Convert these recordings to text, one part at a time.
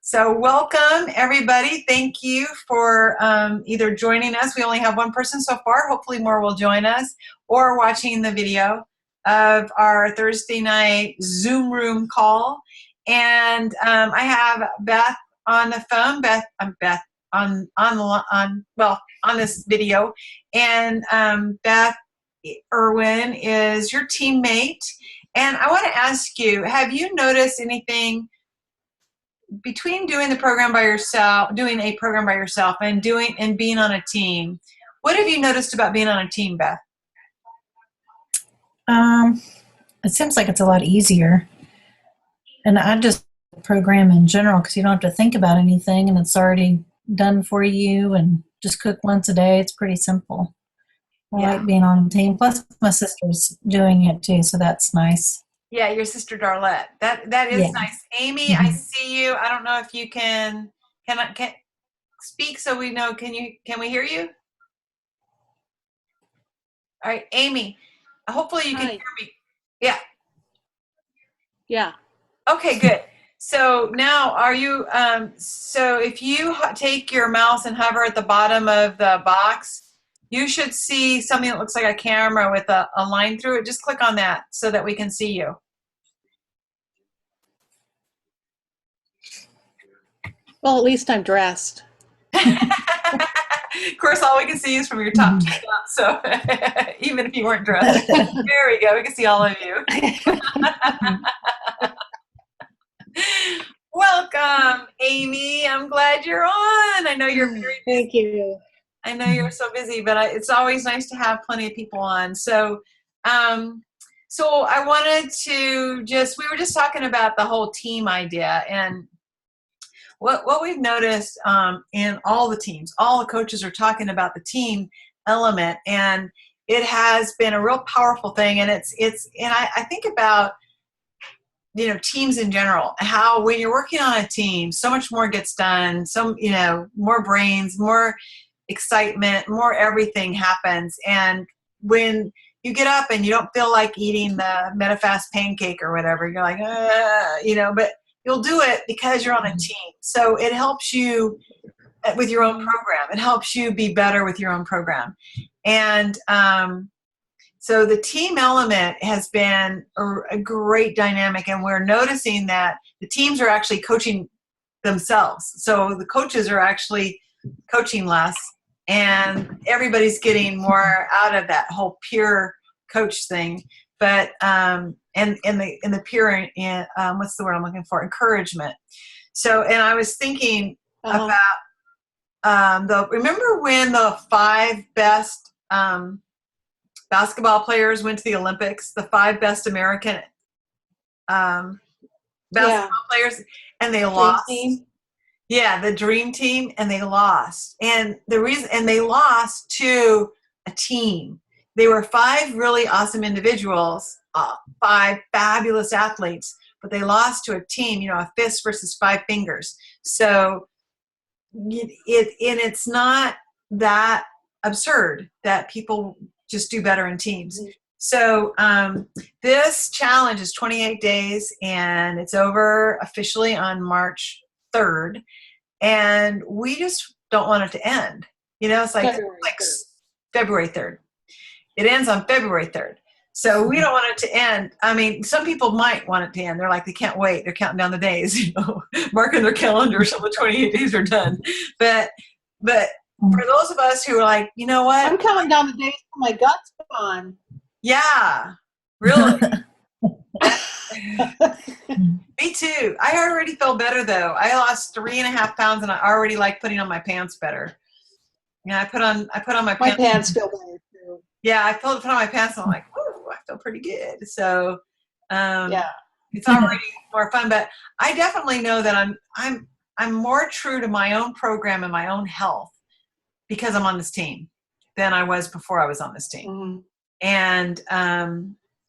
So welcome, everybody. Thank you for either joining us. We only have one person so far. Hopefully more will join us, or watching the video of our Thursday night Zoom room call. And I have Beth on the phone. Beth on this video, and Beth Irwin is your teammate. And I want to ask you: have you noticed anything between doing a program by yourself, and being on a team? What have you noticed about being on a team, Beth? It seems like it's a lot easier. And I just program in general because you don't have to think about anything and it's already done for you and just cook once a day. It's pretty simple. I like being on a team. Plus, my sister's doing it too, so that's nice. Yeah, your sister Darlette. That is nice. Amy, I see you. I don't know if you can speak so we know. Can we hear you? All right, Amy. Hopefully you can hear me. Yeah. Yeah. Okay, good. So now are you, so if you take your mouse and hover at the bottom of the box, you should see something that looks like a camera with a line through it. Just click on that so that we can see you. Well, at least I'm dressed. Of course, all we can see is from your top to the top, so even if you weren't dressed. There we go. We can see all of you. Welcome, Amy. I'm glad you're on. I know you're very busy. Thank you. I know you're so busy, but it's always nice to have plenty of people on. So, so I wanted to we were just talking about the whole team idea, and what we've noticed in all the teams, all the coaches are talking about the team element, and it has been a real powerful thing. And I think about, teams in general, how when you're working on a team, so much more gets done, more brains, more excitement, more everything happens. And when you get up and you don't feel like eating the MetaFast pancake or whatever, you're like, but you'll do it because you're on a team. So it helps you with your own program. It helps you be better with your own program. And so the team element has been a great dynamic, and we're noticing that the teams are actually coaching themselves. So the coaches are actually coaching less, and everybody's getting more out of that whole peer coach thing. But and the peer, what's the word I'm looking for? Encouragement. So, and I was thinking about remember when the 5 best basketball players went to the Olympics, the 5 best American basketball players, and they lost. Yeah, the dream team, and they lost. And they lost to a team. They were 5 really awesome individuals, 5 fabulous athletes, but they lost to a team, a fist versus 5 fingers. So it's not that absurd that people just do better in teams. So this challenge is 28 days, and it's over officially on March 3rd. And we just don't want it to end. It's like February 3rd. It ends on February 3rd. So we don't want it to end. I mean, some people might want it to end. They're like, they can't wait. They're counting down the days, marking their calendars until the 28 days are done. But for those of us who are like, you know what? I'm counting down the days till my gut's gone. Yeah, really. Me too. I already feel better though. I lost 3.5 pounds, and I already like putting on my pants better. I put on my pants. My pants feel better too. Yeah, I put on my pants, and I'm like, ooh, I feel pretty good. So, it's already more fun. But I definitely know that I'm more true to my own program and my own health because I'm on this team than I was before I was on this team. Mm-hmm.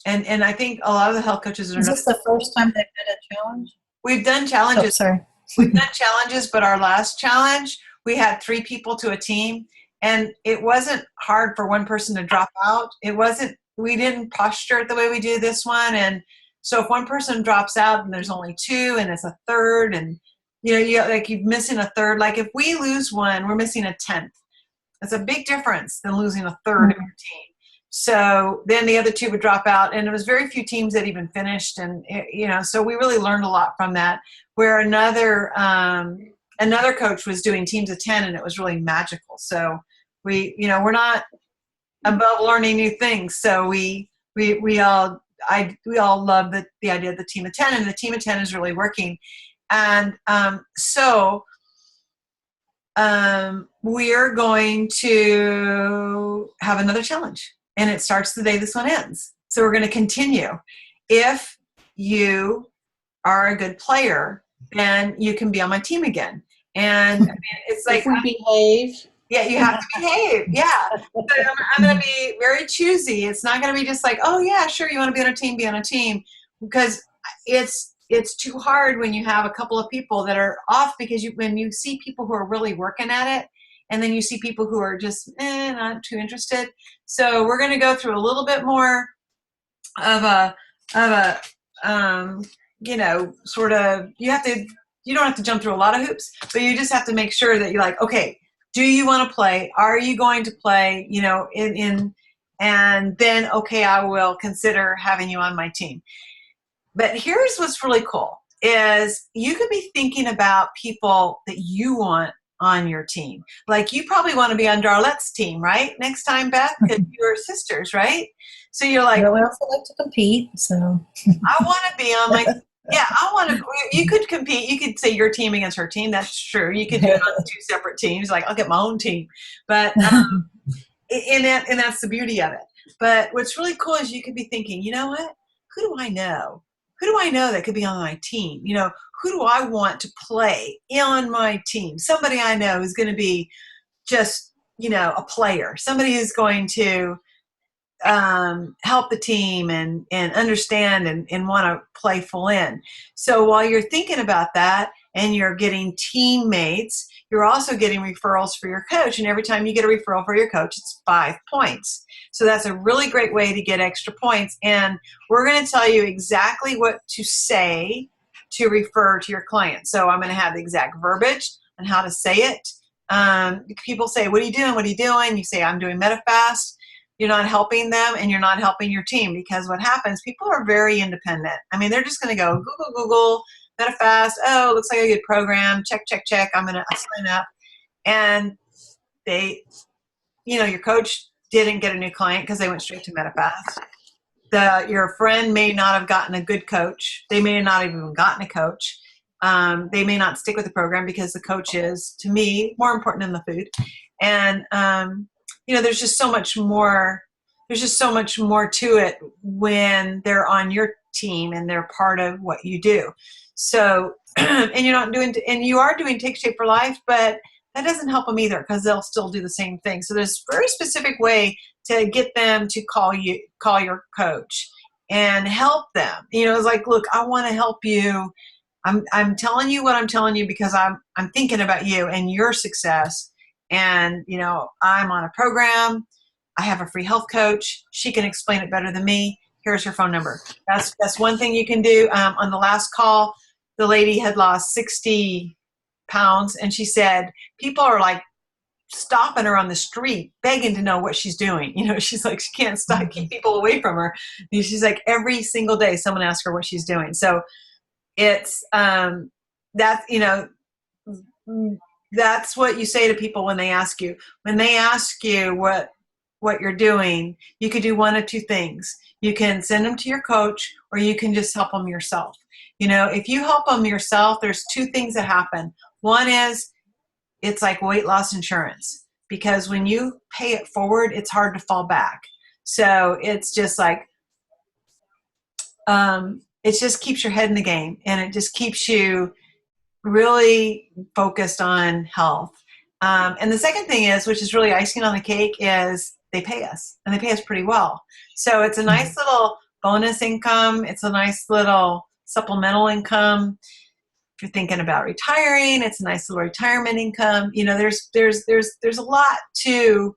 And I think a lot of the health coaches are. Is this the first time they've done a challenge? We've done challenges. Oh, sorry. We've done challenges, but our last challenge, we had 3 people to a team, and it wasn't hard for one person to drop out. We didn't posture it the way we do this one. And so if one person drops out and there's only 2 and it's a third, and you're missing a third. Like if we lose one, we're missing a tenth. That's a big difference than losing a third of your team. So then the other two would drop out, and it was very few teams that even finished. And so we really learned a lot from that. Where another coach was doing teams of 10, and it was really magical. So we're not above learning new things. So we all love the idea of the team of 10, and the team of 10 is really working. And we're going to have another challenge, and it starts the day this one ends. So we're going to continue. If you are a good player, then you can be on my team again. And it's like, if we behave. Yeah, you have to behave. Yeah. But I'm going to be very choosy. It's not going to be just like, oh, yeah, sure, you want to be on a team, be on a team. Because it's too hard when you have a couple of people that are off, because when you see people who are really working at it, and then you see people who are just not too interested. So we're going to go through a little bit more of a sort of, you don't have to jump through a lot of hoops, but you just have to make sure that you're like, okay, do you want to play? Are you going to play? And then, okay, I will consider having you on my team. But here's what's really cool is you could be thinking about people that you want on your team. Like you probably want to be on Darlette's team, right? Next time, Beth, because you're sisters, right? So you're like, we also like to compete. So I want to be on my. Yeah, I want to. You could compete. You could say your team against her team. That's true. You could do it on two separate teams. Like I'll get my own team, but and that's the beauty of it. But what's really cool is you could be thinking, you know what? Who do I know? Who do I know that could be on my team? Who do I want to play on my team? Somebody I know is going to be just a player. Somebody who's going to help the team and understand and want to play full in. So while you're thinking about that and you're getting teammates, you're also getting referrals for your coach. And every time you get a referral for your coach, it's 5 points. So that's a really great way to get extra points. And we're going to tell you exactly what to say to refer to your client. So I'm going to have the exact verbiage on how to say it. People say, what are you doing? What are you doing? You say, I'm doing MetaFast. You're not helping them, and you're not helping your team, because what happens, people are very independent. I mean, they're just going to go Google, MetaFast. Oh, looks like a good program. Check. I'm going to sign up. And they, your coach didn't get a new client because they went straight to MetaFast. Your friend may not have gotten a good coach. They may not have even gotten a coach. They may not stick with the program because the coach is, to me, more important than the food. And, there's just so much more. There's just so much more to it when they're on your team and they're part of what you do. So, and you are doing Take Shape for Life, but that doesn't help them either, because they'll still do the same thing. So there's a very specific way to get them to call your coach and help them. It's like, look, I want to help you. I'm telling you what I'm telling you because I'm thinking about you and your success. And, I'm on a program. I have a free health coach. She can explain it better than me. Here's her phone number. That's one thing you can do. On the last call, the lady had lost 60 pounds, and she said people are like stopping her on the street, begging to know what she's doing. She's like, she can't keep people away from her. And she's like, every single day someone asks her what she's doing. So it's that's what you say to people when they ask you. When they ask you what you're doing, you could do one of two things. You can send them to your coach, or you can just help them yourself. If you help them yourself, there's two things that happen. One is it's like weight loss insurance, because when you pay it forward, it's hard to fall back. So it's just like, it just keeps your head in the game, and it just keeps you really focused on health. And the second thing is, which is really icing on the cake, is they pay us, and they pay us pretty well. So it's a nice little bonus income. It's a nice little supplemental income. If you're thinking about retiring, it's a nice little retirement income. There's a lot to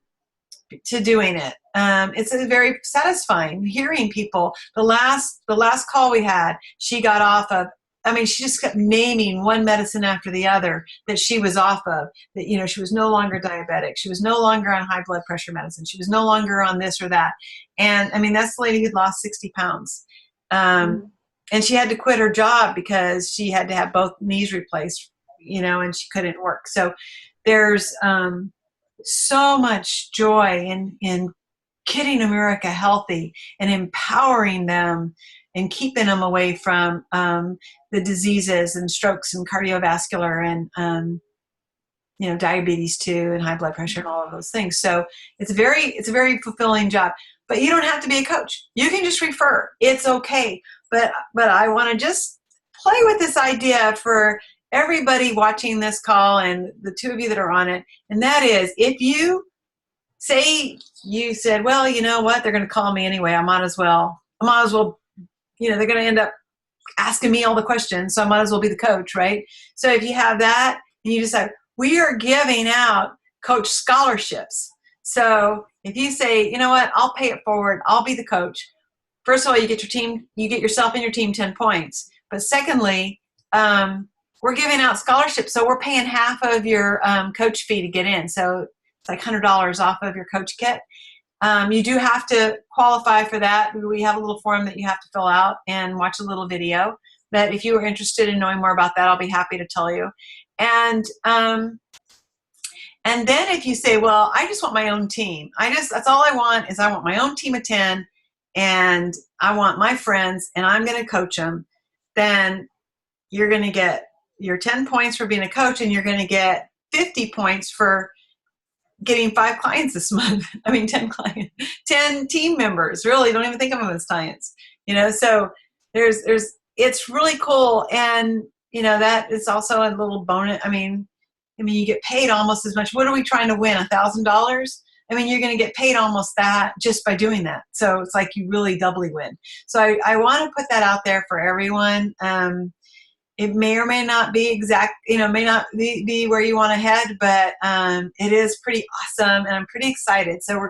doing it. It's very satisfying hearing people. The last call we had, she got off of I mean, she just kept naming one medicine after the other that she was off of, that, you know, she was no longer diabetic. She was no longer on high blood pressure medicine. She was no longer on this or that. And I mean, that's the lady who'd lost 60 pounds. And she had to quit her job because she had to have both knees replaced, you know, and she couldn't work. So there's so much joy in getting America healthy and empowering them and keeping them away from the diseases and strokes and cardiovascular and you know, diabetes too, and high blood pressure and all of those things. So it's a very fulfilling job. But you don't have to be a coach. You can just refer. It's okay. But I want to just play with this idea for everybody watching this call and the two of you that are on it. And that is, if you say you said, well, you know what, they're going to call me anyway. I might as well, you know, they're going to end up asking me all the questions, so I might as well be the coach, right? So if you have that and you decide, we are giving out coach scholarships. So if you say, you know what, I'll pay it forward, I'll be the coach. First of all, you get yourself and your team 10 points. But secondly, we're giving out scholarships. So we're paying half of your coach fee to get in. So it's like $100 off of your coach kit. You do have to qualify for that. We have a little form that you have to fill out and watch a little video. That if you are interested in knowing more about that, I'll be happy to tell you. And then if you say, well, I just want my own team. That's all I want is I want my own team of 10 and I want my friends and I'm going to coach them. Then you're going to get your 10 points for being a coach and you're going to get 50 points for getting 5 clients this month. I mean, 10 clients, 10 team members, really. Don't even think of them as clients, you know? So it's really cool. And, you know, that is also a little bonus. I mean, you get paid almost as much. What are we trying to win? $1,000? I mean, you're going to get paid almost that just by doing that. So it's like you really doubly win. So I want to put that out there for everyone. It may or may not be exact, you know, may not be where you want to head, but it is pretty awesome and I'm pretty excited. So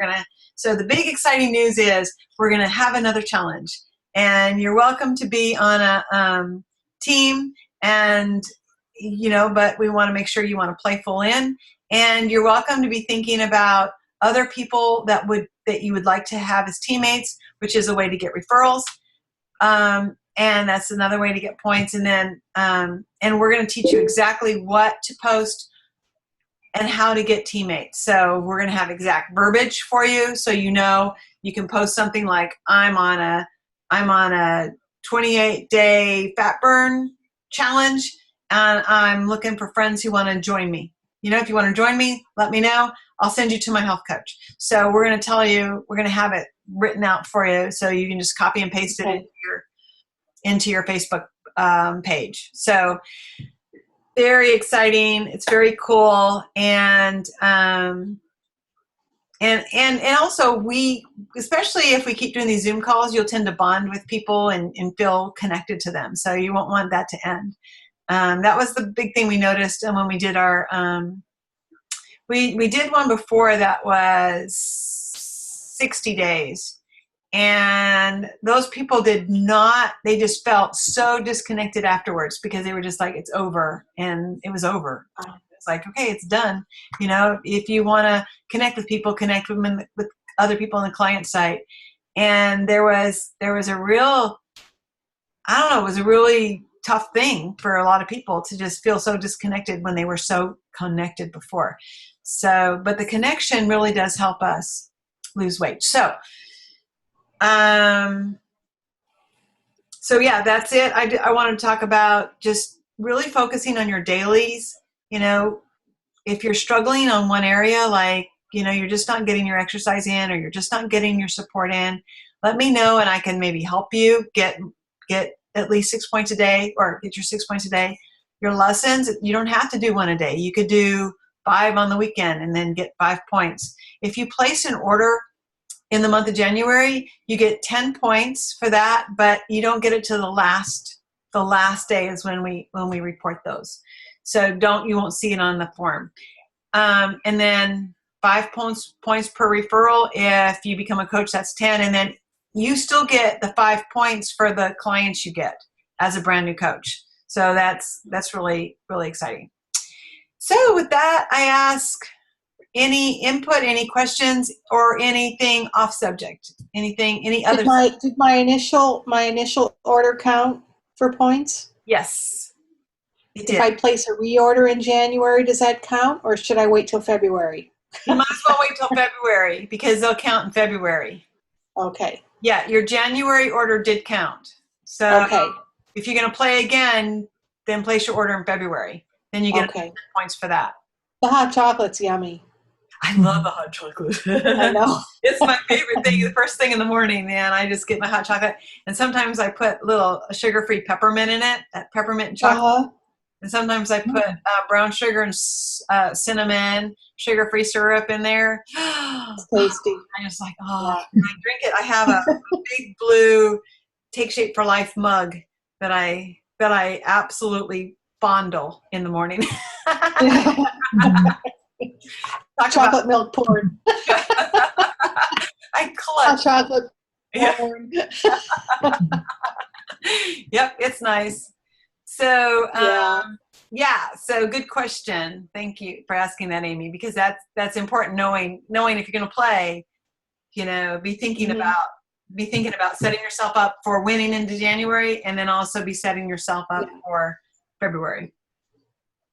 so the big exciting news is we're going to have another challenge and you're welcome to be on a team and, you know, but we want to make sure you want to play full in and you're welcome to be thinking about other people that you would like to have as teammates, which is a way to get referrals. And that's another way to get points. And then, and we're going to teach you exactly what to post and how to get teammates. So we're going to have exact verbiage for you. So, you know, you can post something like, I'm on a 28-day fat burn challenge and I'm looking for friends who want to join me. You know, if you want to join me, let me know. I'll send you to my health coach. So we're going to tell you, we're going to have it written out for you. So you can just copy and paste it into your Facebook page. So very exciting. It's very cool. And also we, especially if we keep doing these Zoom calls, you'll tend to bond with people and feel connected to them. So you won't want that to end. That was the big thing we noticed when we did our, we did one before that was 60 days. And those people they just felt so disconnected afterwards because they were just like, it's over. And it was over. It's like, okay, it's done. You know, if you want to connect with people, connect with them with other people on the client site. And there was a real, I don't know, it was a really tough thing for a lot of people to just feel so disconnected when they were so connected before. So, but the connection really does help us lose weight. So yeah, that's it. I want to talk about just really focusing on your dailies. You know, if you're struggling on one area, like, you know, you're just not getting your exercise in or you're just not getting your support in, let me know and I can maybe help you get at least 6 points a day or get your 6 points a day. Your lessons, you don't have to do one a day. You could do 5 on the weekend and then get 5 points. If you place an order in the month of January, you get 10 points for that, but you don't get it to the last day is when we report those. So you won't see it on the form. And then 5 points per referral. If you become a coach, that's 10. And then you still get the 5 points for the clients you get as a brand new coach. So that's really, really exciting. So with that, I ask any input, any questions, or anything off subject, any other. Did my initial order count for points? Yes, it If did. I place a reorder in January, does that count, or should I wait till February? You might as well wait till February because they'll count in February. Okay. Yeah, your January order did count. So Okay. if you're going to play again, then place your order in February. Then you get Okay. points for that. The hot chocolate's yummy. I love the hot chocolate. I know. It's my favorite thing. The first thing in the morning, man, I just get my hot chocolate. And sometimes I put little sugar-free peppermint in it, that peppermint chocolate. Uh-huh. And sometimes I put brown sugar and cinnamon, sugar-free syrup in there. It's tasty. I just like, when I drink it, I have a big blue Take Shape for Life mug that I absolutely fondle in the morning. Chocolate milk poured. I Hot clutch. chocolate Yeah. poured. Yep, it's nice. So, Yeah. so good question. Thank you for asking that, Amy, because that's important, knowing if you're going to play, be thinking Mhm. about setting yourself up for winning into January, and then also be setting yourself up for February.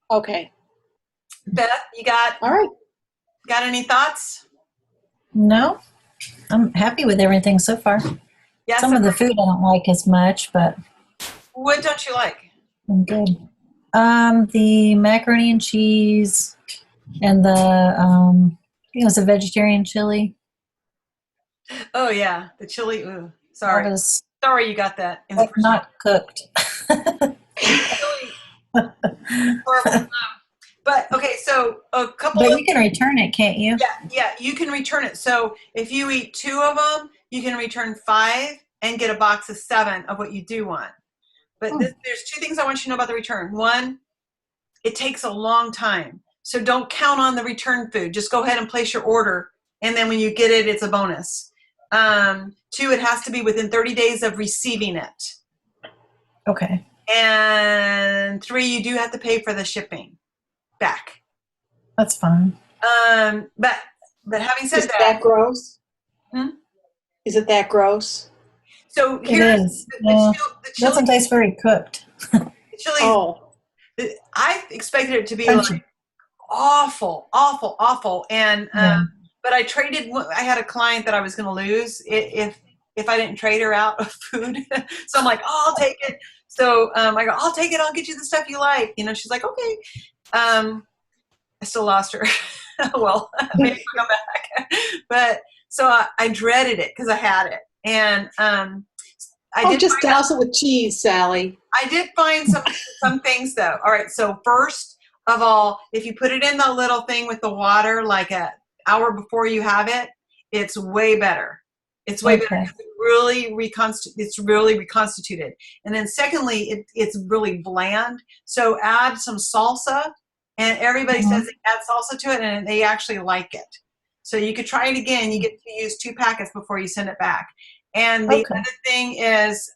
Okay. Beth, you got All right. any thoughts? No, I'm happy with everything so far. Yes. Some of the food I don't like as much, but What don't you like? I'm good. The macaroni and cheese and the it was a vegetarian chili. Oh yeah, the chili. Ooh, That was sorry you got that. In the first not cooked. chili. Horrible. But okay, so a couple. But you can return it, can't you? Yeah, you can return it. So if you eat 2 of them, you can return 5 and get a box of 7 of what you do want. But there's 2 things I want you to know about the return. 1, it takes a long time. So don't count on the return food. Just go ahead and place your order. And then when you get it, it's a bonus. 2, it has to be within 30 days of receiving it. Okay. And 3, you do have to pay for the shipping back. That's fine. But having said Is it that gross? Hmm? Is it that gross? So It here's is. the chili. Doesn't taste very cooked. The chili. Oh. I expected it to be Crunchy. like awful, and Yeah. but I traded. I had a client that I was going to lose if I didn't trade her out of food. So I'm like, oh, I'll take it. So I go, I'll take it. I'll get you the stuff you like. She's like, okay. I still lost her. Well, maybe she'll come back. But so I dreaded it because I had it, and I did just find out- douse it with cheese, Sally. I did find some things though. All right, so first of all, if you put it in the little thing with the water like an hour before you have it, it's way better. It's way better. It's really reconstituted. And then secondly, it's really bland. So add some salsa, and everybody says they add salsa to it, and they actually like it. So you could try it again. You get to use 2 packets before you send it back. And the other thing is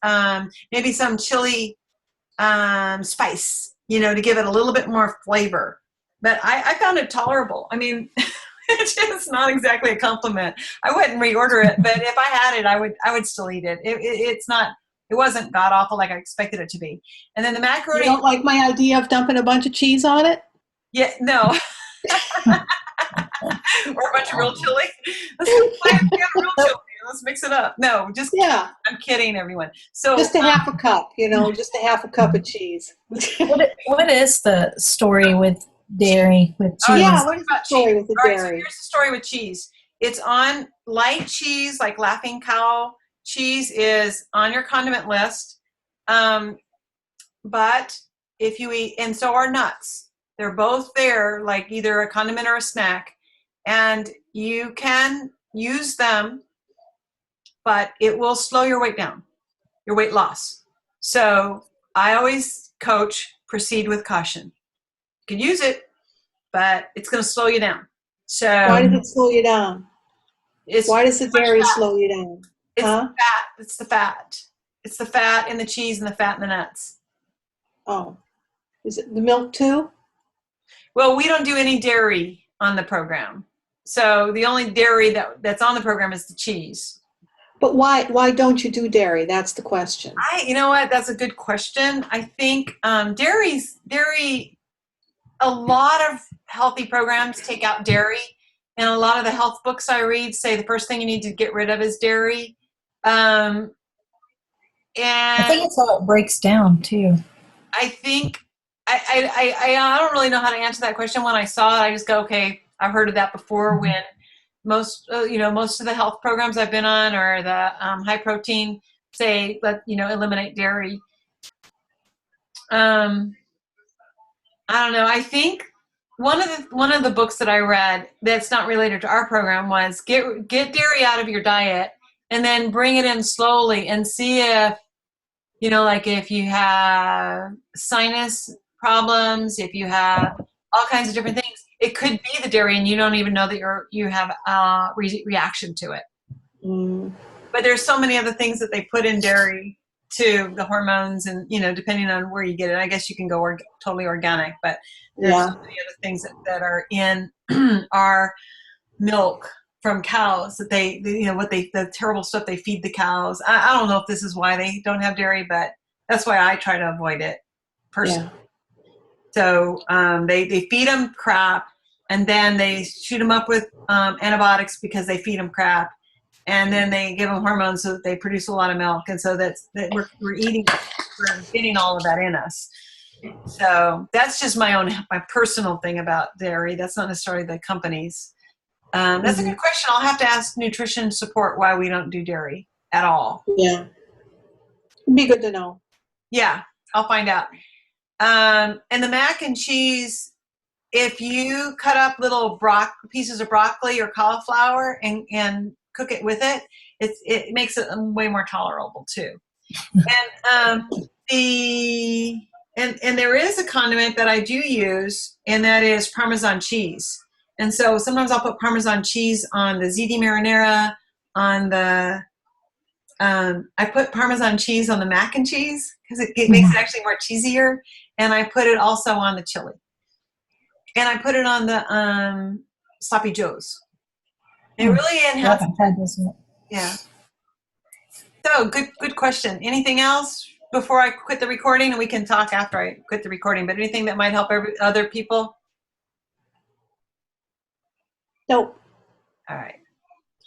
maybe some chili spice, to give it a little bit more flavor. But I found it tolerable. I mean, it's just not exactly a compliment. I wouldn't reorder it, but if I had it, I would still eat it. It wasn't god awful like I expected it to be. And then the macaroni. You don't like my idea of dumping a bunch of cheese on it? Yeah, no. Or a bunch of real chili. Let's mix it up. No, just Yeah. I'm kidding, everyone. So Just a half a cup, just a half a cup of cheese. What is the story with dairy, with cheese? Yeah, what is the story with the All right, so dairy? here's the story with cheese. It's on light cheese, like Laughing Cow cheese is on your condiment list. But if you eat, and so are nuts. They're both there, like either a condiment or a snack. And you can use them, but it will slow your weight down, your weight loss. So I always coach, proceed with caution. You can use it, but it's going to slow you down. So Why does it slow you down? Why does the dairy fat. slow you down? It's Huh? the fat. It's the fat. It's the fat in the cheese and the fat in the nuts. Oh, is it the milk too? Well, we don't do any dairy on the program. So the only dairy that's on the program is the cheese. But why don't you do dairy? That's the question. You know what? That's a good question. I think dairy, a lot of healthy programs take out dairy. And a lot of the health books I read say the first thing you need to get rid of is dairy. I And think it's how it breaks down too. I think I don't really know how to answer that question. When I saw it, I just go, okay, I've heard of that before. When most of the health programs I've been on or the high protein say eliminate dairy. I don't know. I think one of the books that I read that's not related to our program was get dairy out of your diet and then bring it in slowly and see if like if you have sinus problems, if you have all kinds of different things, it could be the dairy and you don't even know that you have a reaction to it. Mm. But there's so many other things that they put in dairy too, the hormones and, depending on where you get it. I guess you can go totally organic, but there's Yeah. so many other things that are in our milk from cows that the terrible stuff they feed the cows. I don't know if this is why they don't have dairy, but that's why I try to avoid it personally. Yeah. So they feed them crap, and then they shoot them up with antibiotics because they feed them crap, and then they give them hormones so that they produce a lot of milk, and so that we're getting all of that in us. So that's just my personal thing about dairy. That's not necessarily the company's. That's a good question. I'll have to ask nutrition support why we don't do dairy at all. Yeah. It'd be good to know. Yeah, I'll find out. And the mac and cheese, if you cut up little pieces of broccoli or cauliflower and cook it with it, it makes it way more tolerable too. And and there is a condiment that I do use, and that is Parmesan cheese. And so sometimes I'll put Parmesan cheese on the ziti marinara, on the I put Parmesan cheese on the mac and cheese because it makes it actually more cheesier. And I put it also on the chili. And I put it on the sloppy joes. It really I enhances. haven't had this yet. Yeah. So good question. Anything else before I quit the recording? And we can talk after I quit the recording, but anything that might help other people? Nope. All right.